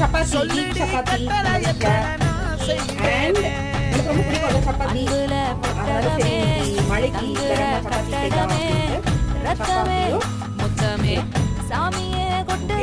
சப்பாத்தி வீட் சப்பாத்தி அண்ட் எனக்கு ரொம்ப பிடிக்கும் அந்த சப்பாத்தி. அதனால சரி மழைக்கு சப்பாத்தி செய்யலாம். சாமியே கொண்டு